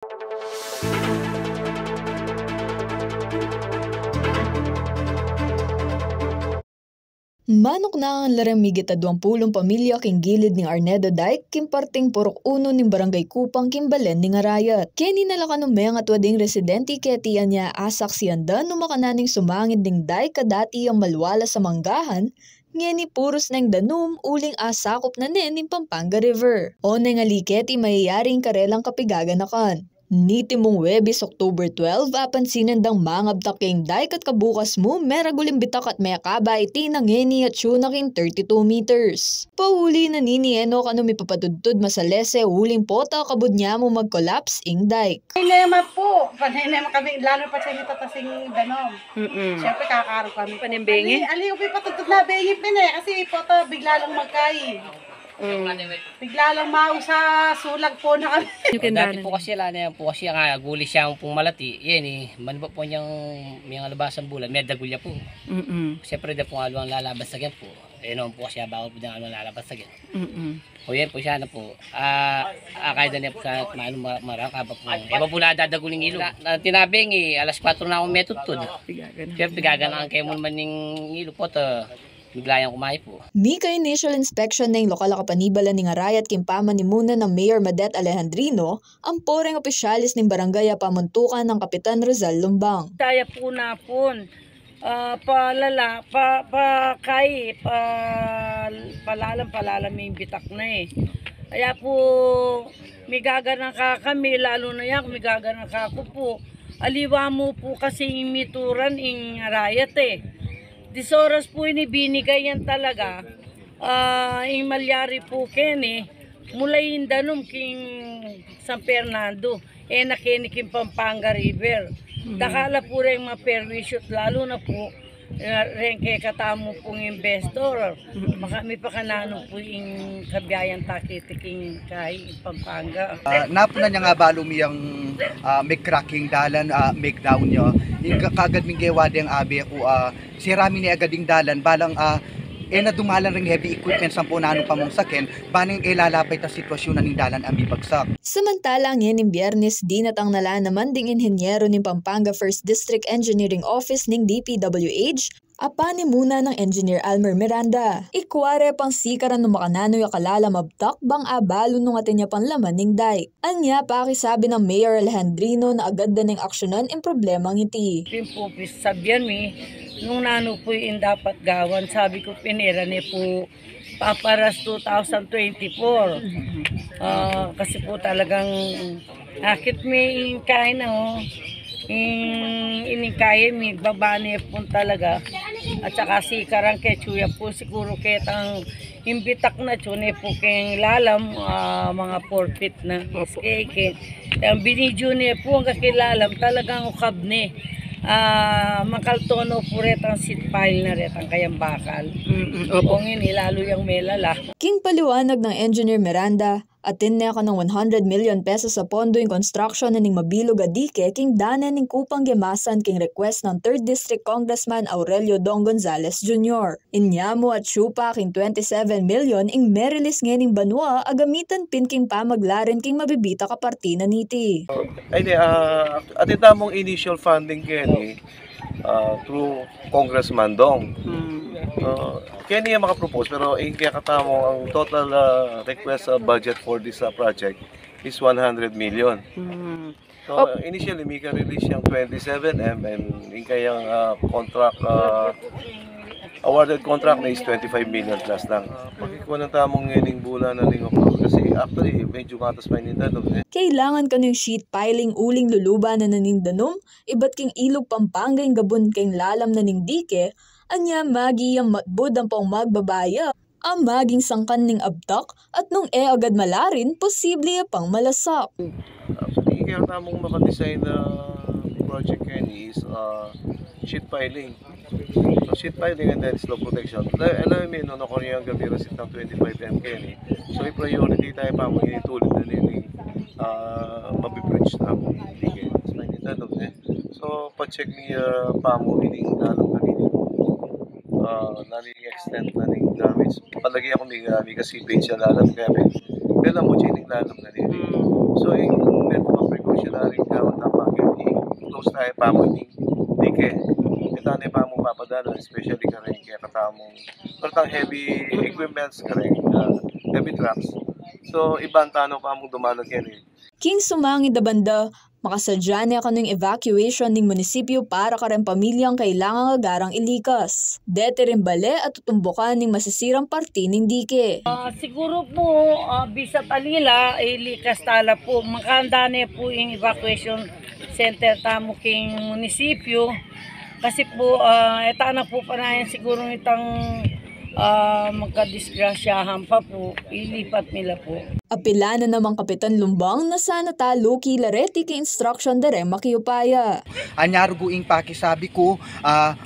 Manok na ang laramigit a 20 pamilya king gilid ning Arnedo Dike kim parting purok uno ning barangay Kupang kim Balen ning Arayat. Keni nalakanumeng at wading residente ketian niya asak siyanda no makananing sumangid ning dike kadati ang malwala sa manggahan ngeni puros nang danum uling asakop na ning Pampanga River. O nang aliketi mayayaring karelang kapigaganakan. Nitimong Webis October 12 apansinan dang mangabtak king dike at kabukas mo meragulim bitak at mayakaba iti nangeni at syunaking 32 meters. Pauli na ninieno kano mipapatudtud masalese uling pota kabud niya mo mag-collapse ing dike. Ay naman po, panay naman kami, lalo pa siya nito tasing ganon. Siyempre kakaro kami. Panimbengi? Ali, upi patudtud na bengi pine, kasi pota bigla lang magkain. Bigla lang mausa sulag po na kami. Dati po kasi lana po kasi nga guli siya pong malati. Yan manba po niyang mga labasan bulan, may dagulya po. Siyempre da po nga ang lalabas sa ganyan po. Naman po kasi bawal po na lalabas sa ganyan. O yan po siya na po. Kahit na po sa marakaba po. Iba po na dadaguling ilo. Tinabing alas 4 na akong metutod. Siyempre gaganaan kayo mo naman ng ilo po to. Biglayang kumay po. Mika initial inspection ng lokal kapanibala ning Arayat kimpaman ni muna ng Mayor Madet Alejandrino ang poreng opisyalis ng barangay pamuntukan ng Kapitan Rizal Lumbang. Kaya po na po, palalam yung bitak na Kaya po, may gaganang ka kami, lalo na yan, may gaganang ka ako po. Aliwa mo po kasi yung mituran yung Arayat 10 oras po binigay yan talaga. Yung malyari po mula yung danom king San Fernando. Nakini king Pampanga River. Dakala po rin mga perwisyo, lalo na po rin kay katamo pong investor. May pakanano po yung kabiyayan takitiking kay Pampanga. Napuna niya nga balong yung may cracking dalan, make down niya. Yung kagad ming gewade ang abi ako, sirami ni agading dalan, balang na dumalan ring heavy equipment sa punanong pamungsakin, baning ilalapay ta sitwasyon na ning dalan ang bibagsak. Samantalang yan ng Biyernes, dinatang nala naman ding inhenyero ng Pampanga 1st District Engineering Office ng DPWH, apani muna ng Engineer Almer Miranda. Ikware pang sikaran ng makanano yung kalala mabtak bang abalo nung atin niya pang laman ng dike. Anya pakisabi ng Mayor Alejandrino na agad na ng aksyonan ang problemang iti. Pimpupis sabihan nung nano po yung dapat gawan, sabi ko pinira ni po paparas 2024. Kasi po talagang akit may kain na inikaya may babane po talaga at saka si karang kechuya po siguro ketang imbitak na chune po keng lalam mga 4 feet na skeke ang binidyo niya po ang kakilalam talagang ukab ni makaltono po retang seat pile na retang kayang bakal opongin lalo yung melala. King paliwanag ng Engineer Miranda, atin na ka ng 100 million pesos sa pondo yung construction na ning mabilog adike king dana ning kupang gemasan king request ng 3rd District Congressman Aurelio Dong Gonzales Jr. Inyamo at syupa king 27 million ing merilis ngening banwa agamitan pin king pamaglarin king mabibita kapartina niti. Atin tamong initial funding through Congressman Dong. Kaya niya makapropose pero kaya katamo ang total request budget for this project is 100 million. So initially may ka-release yung 27M and yung kayang contract awarded contract na is 25 million plus lang. Pagkikuha ng tamong ngayon bulan na ning kasi actually medyo matas pa nindano. Kailangan ka ng sheet piling uling luluba na nanindanom, iba't king ilog Pampanga yung gabon king lalam na ning dike, anya magi ang matbud ang pang magbabaya, ang maging sangkan ning abtak at nung agad malarin, posible pang malasak. Actually, kaya tamong makadesign na project is sheet piling. So sheet piling and then slope protection. Alam mo no Korean gamira sitang 25 MK So i-priority tayo pa mo initulid na nini mabibridge na mo dige. So pa-check ni pamo ining dalong kanini. Nani-extend na ning damage. Palagi ako may kasi page siya lalam kaya may mo chining lalam na nini. So yung method of precaution gusto tayo pa mo ni Dike. Ito na pa mo papadala, especially ka rin kaya katamong pertang heavy equipments ka rin, heavy trucks. So, ibang tano pa mong dumalag yan eh. King sumangid da banda, makasadya niya kanong evacuation ng munisipyo para karang pamilyang kailangang agarang ilikas. Dete rin bale at tutumbukan ng masisirang parti ng Dike. Siguro po, bisat alila, likas tala po, makahanda na po yung evacuation center tamo king munisipyo. Kasi po, eta na po panayan siguro itang magkadisgrasyahan pa po, ilipat nila po. Apila na namang Kapitan Lumbang na sana talo kilareti ki instruction dere makiyupaya. Anyaro guing pakisabi ko,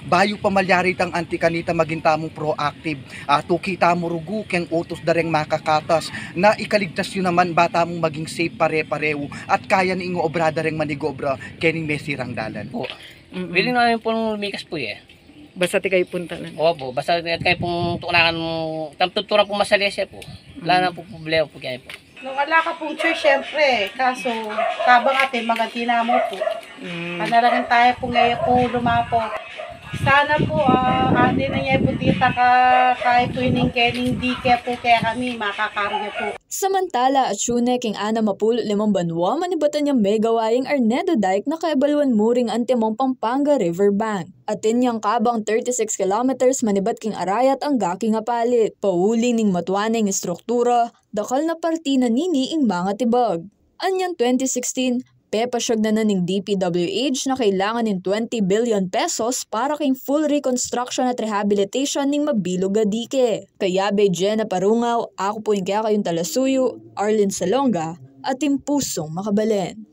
bayo pamalyarit ang anti-kanita magintamong proactive. Tukita mo rugo keng utos dareng makakatas na ikaligtas yun naman bata mong maging safe pare-pareho at kaya ni ingo obra dareng manigobra kening mesirang dalan. Po. Willing namin po lumikas po eh. Basta ti kayo punta lang. Opo, basta kayo pong tukunakan tamtuturan po masalesya po. Wala na po problema po kaya po. Nung wala ka pong choice, syempre, kaso kabang atin, maganti na mo po. Panalangin tayo po ngayon po lumapo. Sana po, andi na niya po tita ka kahit tuwining kening Dike po kaya kami makakarga po. Samantala at syune king 65 banwa manibatan niya megawayang Arnedo Dike na kaibalwan muring antemong Pampanga River Bank. Atin niyang kabang 36 kilometers manibat king arayat ang gaki nga palit. Pauling ning matuaneng istruktura, dakal na parti na nini ing mga tibag. Anyang 2016, pepasyag na ning DPWH na kailangan ng 20 billion pesos para king full reconstruction at rehabilitation ning mabilog nga Dike. Kaya bay Jenna Parungaw, ako po yung kaya kayong talasuyo, Arlene Salonga, at Timpusong Makabalen.